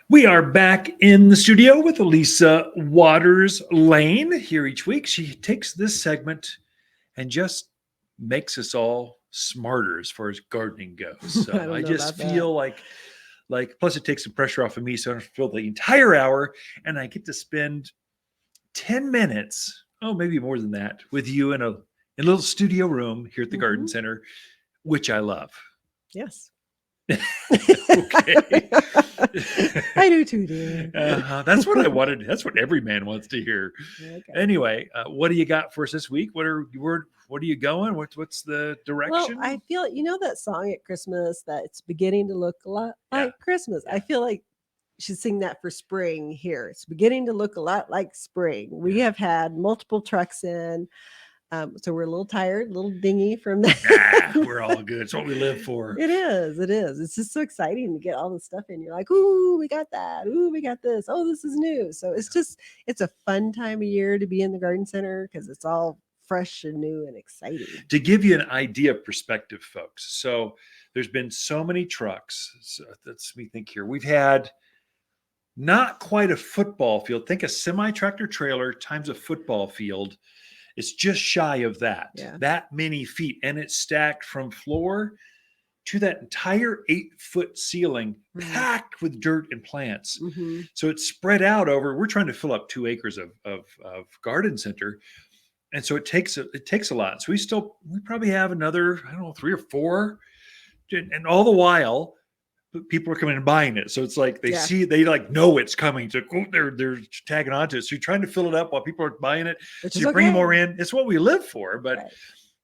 We are back in the studio with Elisa Waters Lain here each week. She takes this segment and just makes us all smarter as far as gardening goes. I So don't I know just about that. feel like plus it takes some pressure off of me, so I don't feel the entire hour, and I get to spend 10 minutes, oh maybe more than that, with you in a little studio room here at the Garden Hmm. Center, which I love. Yes. Okay. I do too, dear. That's what I wanted. That's what every man wants to hear. Okay. Anyway, what do you got for us this week? What are you going? What's the Well, I direction? feel that song at Christmas that it's beginning to look a lot Yeah, like Christmas. I yeah, feel like you should sing that for spring here. It's beginning to look a lot like spring. We yeah. have had multiple trucks in, so we're a little tired, a little dingy from Ah, that. we're all good. It's what we live for. It is. It is. It's just so exciting to get all this stuff in. You're like, ooh, we got that. Ooh, we got this. Oh, this is new. So it's a fun time of year to be in the garden center because it's all fresh and new and exciting. To give you an idea of perspective, folks. So there's been so many trucks. So let's me think here. We've had not quite a football field. Think a semi tractor trailer times a football field. It's just shy of that. Yeah. That many feet, and it's stacked from floor to that entire 8-foot ceiling, packed with dirt and plants. Mm-hmm. So it's spread out over. We're trying to fill up 2 acres of garden center, and so it takes a lot. So we probably have another, I don't know, 3 or 4, and all the while people are coming and buying it. So it's like Yeah. they like know it's coming. So they're tagging onto it. So you're trying to fill it up while people are buying it. Which So is you're bringing okay. more in. It's what we live for, but Right.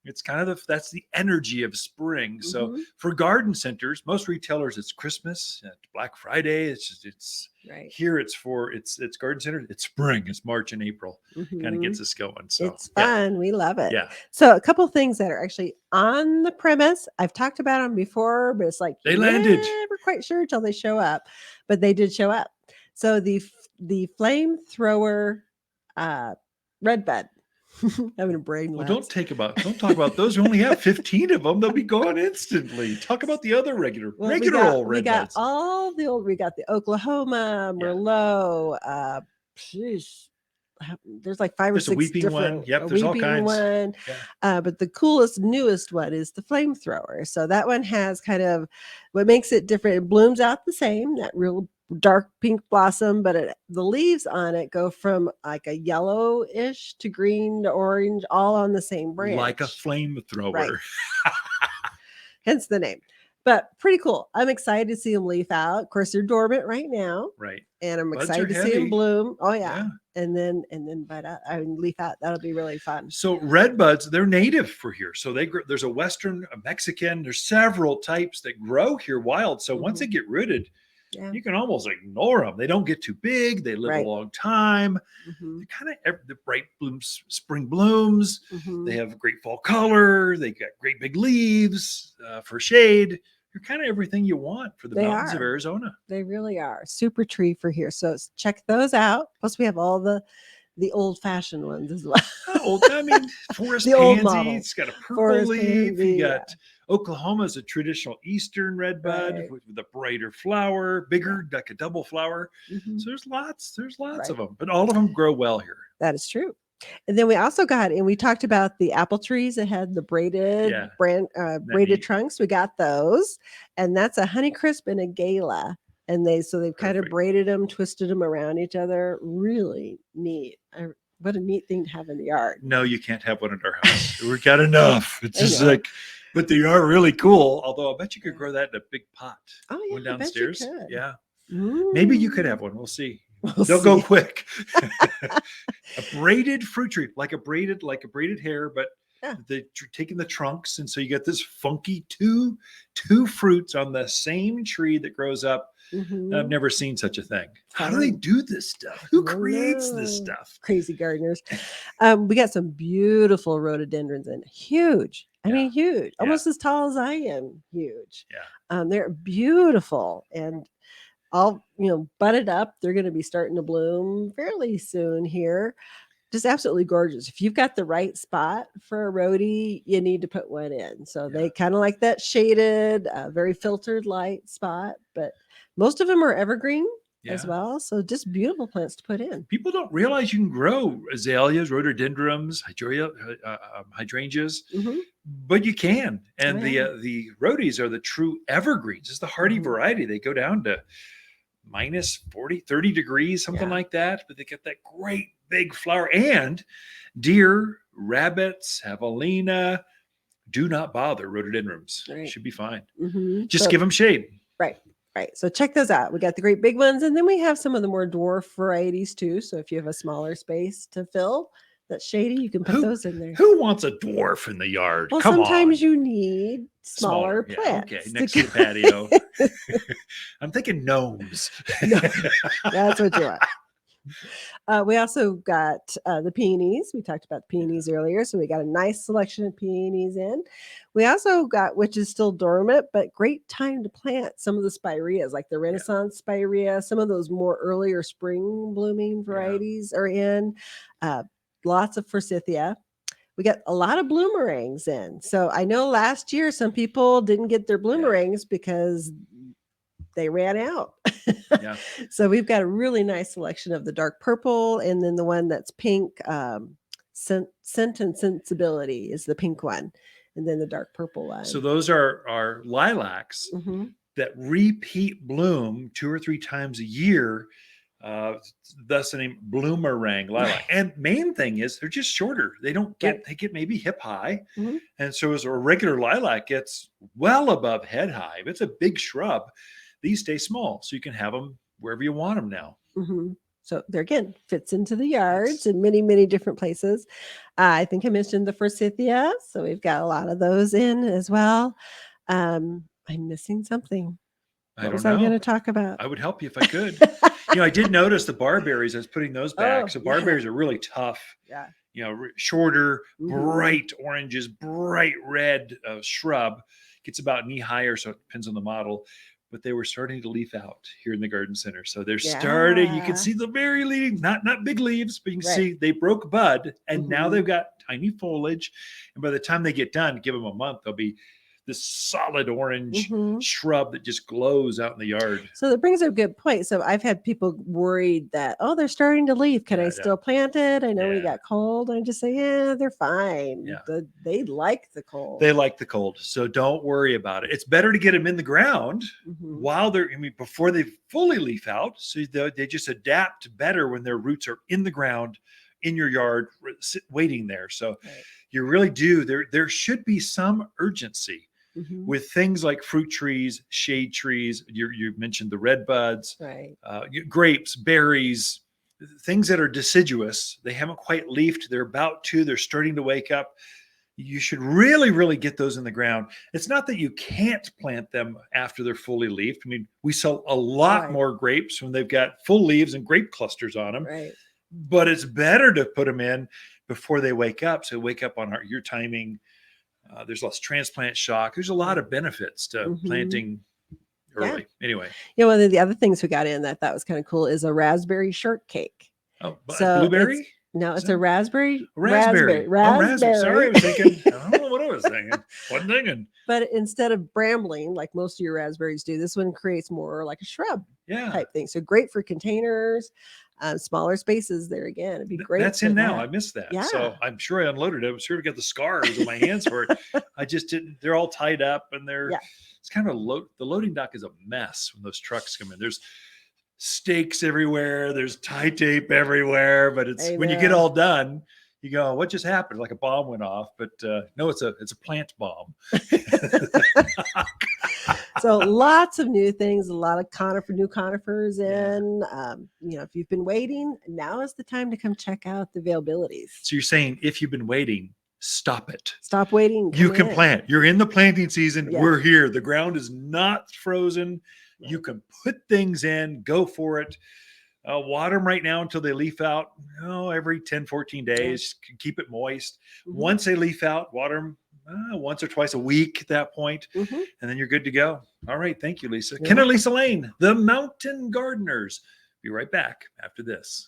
it's kind of that's the energy of spring. So Mm-hmm. for garden centers, most retailers, it's Christmas, it's Black Friday. It's Right. here. It's garden center. It's spring. It's March and April. Kind of Mm-hmm. gets us going. So It's yeah, fun. We love it. yeah. So a couple things that are actually on the premise. I've talked about them before, but it's like They you're landed. never quite sure until they show up. But they did show up. So the flamethrower redbud. Having a brain Well, lapse. don't talk about those. We only have 15 of them. They'll be gone instantly. Talk about the other Well, old we red got buds. all the old. We got the Oklahoma Yeah. Merlot. Sheesh, there's like 5 or There's a 6 weeping one. different. Yep, A there's all weeping kinds. one, Yeah. but the coolest, newest one is the flamethrower. So that one has kind of what makes it different. It blooms out the same, that real dark pink blossom, but the leaves on it go from like a yellowish to green to orange, all on the same Like a branch. Right. flamethrower. Hence the name. But pretty cool. I'm excited to see them leaf out. Of course, they're dormant right now, Right. and I'm Buds are excited to see them heavy. bloom. Oh yeah, Yeah. and then bud out. I mean, leaf out. That'll be really fun. So red buds, they're native for here. So there's a Western, a Mexican. There's several types that grow here wild. So once they get rooted, Yeah. you can almost ignore them. They don't get too big. They live Right. a long time. Mm-hmm. They kind of the bright blooms, spring blooms. Mm-hmm. They have great fall color. They got great big leaves for shade. They're kind of everything you want for the They mountains of are. Arizona. They really are. Super tree for here. So check those out. Plus, we have all the old fashioned ones as well. I mean, forest The old pansy. models. It's got a purple Forest leaf. You pansy. Yeah. got Oklahoma is a traditional eastern red bud Right. with a brighter flower, bigger, like a double flower. Mm-hmm. So there's lots Right. of them, but all of them grow well here. That is true. And then we also got, and we talked about the apple trees that had the braided Yeah. braided neat. trunks. We got those, and that's a Honeycrisp and a Gala. And they've kind of Perfect. braided them, twisted them around each other. Really neat. What a neat thing to have in the yard. No, you can't have one at our house. We got enough. It's I just know. like, but they are really cool. Although I bet you could Yeah. grow that in a big pot. Oh yeah, One I bet you downstairs. could. Yeah. Maybe you could have Mm. one. We'll see. We'll They'll go see. quick. A braided fruit tree, like a braided hair, but Yeah. taking the trunks, and so you get this funky two fruits on the same tree that grows up. Mhm. I've never seen such a thing. How do they Fun. do this stuff? Who I creates this know. stuff? Crazy gardeners. We got some beautiful rhododendrons and huge. I Yeah. mean, huge, Yeah. almost as tall as I am. Huge. Yeah. They're beautiful and all budded up. They're going to be starting to bloom fairly soon here. Just absolutely gorgeous. If you've got the right spot for a rhodie, you need to put one in. So Yeah. they kind of like that shaded, very filtered light spot. But most of them are evergreen. as Yeah. well. So just beautiful plants to put in. People don't realize you can grow azaleas, rhododendrons, hydrangeas, Hmm. but you can. And Yeah. the rhodies are the true evergreens. It's the hardy Mhm. variety. They go down to minus 40, 30 degrees, something Yeah. like that. But they get that great big flower. And deer, rabbits, javelina, do not bother rhododendrons. Right. Should be fine. Just So, give them shade. right. Right. So check those out. We got the great big ones, and then we have some of the more dwarf varieties too. So if you have a smaller space to fill that's shady, you can put Who those in there. who wants a dwarf in the yard? Well, Come sometimes on. you need smaller Yeah, plants. okay. to Next to the go- patio. I'm thinking gnomes. No, that's what you want. We also got the peonies. We talked about the peonies earlier. So we got a nice selection of peonies in. We also got, which is still dormant, but great time to plant some of the spireas, like the Renaissance spirea. Some of those more earlier spring blooming varieties are in. Lots of Forsythia. We got a lot of bloomerangs in. So I know last year some people didn't get their bloomerangs because they ran out. Yeah. So we've got a really nice selection of the dark purple, and then the one that's pink. Scent and Sensibility is the pink one, and then the dark purple one. So those are lilacs that repeat bloom 2 or 3 times a year. Thus the name Boomerang Lilac. And main thing is they're just shorter. They don't get they get maybe hip high. And so as a regular lilac gets well above head high, if it's a big shrub, these stay small. So you can have them wherever you want them now. So there again, fits into the yards in many, many different places. I think I mentioned the Forsythia. So we've got a lot of those in as well. I'm missing something. What was I going to talk about? I would help you if I could. I did notice the barberries. I was putting those back. So barberries are really tough. Yeah. Shorter, bright oranges, bright red shrub. Gets about knee higher, so it depends on the model. But they were starting to leaf out here in the garden center. So they're starting. You can see the very leaves, not big leaves, but you can see they broke bud, and now they've got tiny foliage. And by the time they get done, give them a month, they'll be this solid orange shrub that just glows out in the yard. So that brings up a good point. So I've had people worried that, they're starting to leaf. Can I still plant it? I know we got cold. I just say, they're fine. Yeah. They like the cold. They like the cold. So don't worry about it. It's better to get them in the ground while before they fully leaf out. So they just adapt better when their roots are in the ground, in your yard, waiting there. So you really do. There should be some urgency with things like fruit trees, shade trees. You mentioned the redbuds, grapes, berries, things that are deciduous. They haven't quite leafed. They're about to. They're starting to wake up. You should really, really get those in the ground. It's not that you can't plant them after they're fully leafed. I mean, we sell a lot more grapes when they've got full leaves and grape clusters on them. But it's better to put them in before they wake up. So wake up on your timing. There's less transplant shock. There's a lot of benefits to planting early. Anyway. One of the other things we got in that was kind of cool is a raspberry shortcake. Oh, blueberry? No, it's a raspberry. Raspberry. Sorry, I was thinking. I don't know what I was thinking. Wasn't thinking. But instead of brambling, like most of your raspberries do, this one creates more like a shrub type thing. So great for containers, smaller spaces there again. It'd be great. That's in now. I missed that. Yeah. So I'm sure I unloaded it. I'm sure I got the scars on my hands for it. I just didn't. They're all tied up and it's kind of the loading dock is a mess when those trucks come in. There's stakes everywhere. There's tie tape everywhere. But it's when you get all done, you go, what just happened? Like a bomb went off. But no, it's a plant bomb. So lots of new things, a lot of new conifers in. If you've been waiting, now is the time to come check out the availabilities. So you're saying if you've been waiting, stop it. Stop waiting. You can plant. You're in the planting season. Yeah. We're here. The ground is not frozen. Right. You can put things in. Go for it. Water them right now until they leaf out. Every 10, 14 days. Keep it moist. Once they leaf out, water them once or twice a week at that point, and then you're good to go. All right. Thank you, Lisa. Ken and Lisa Lain, the Mountain Gardeners. Be right back after this.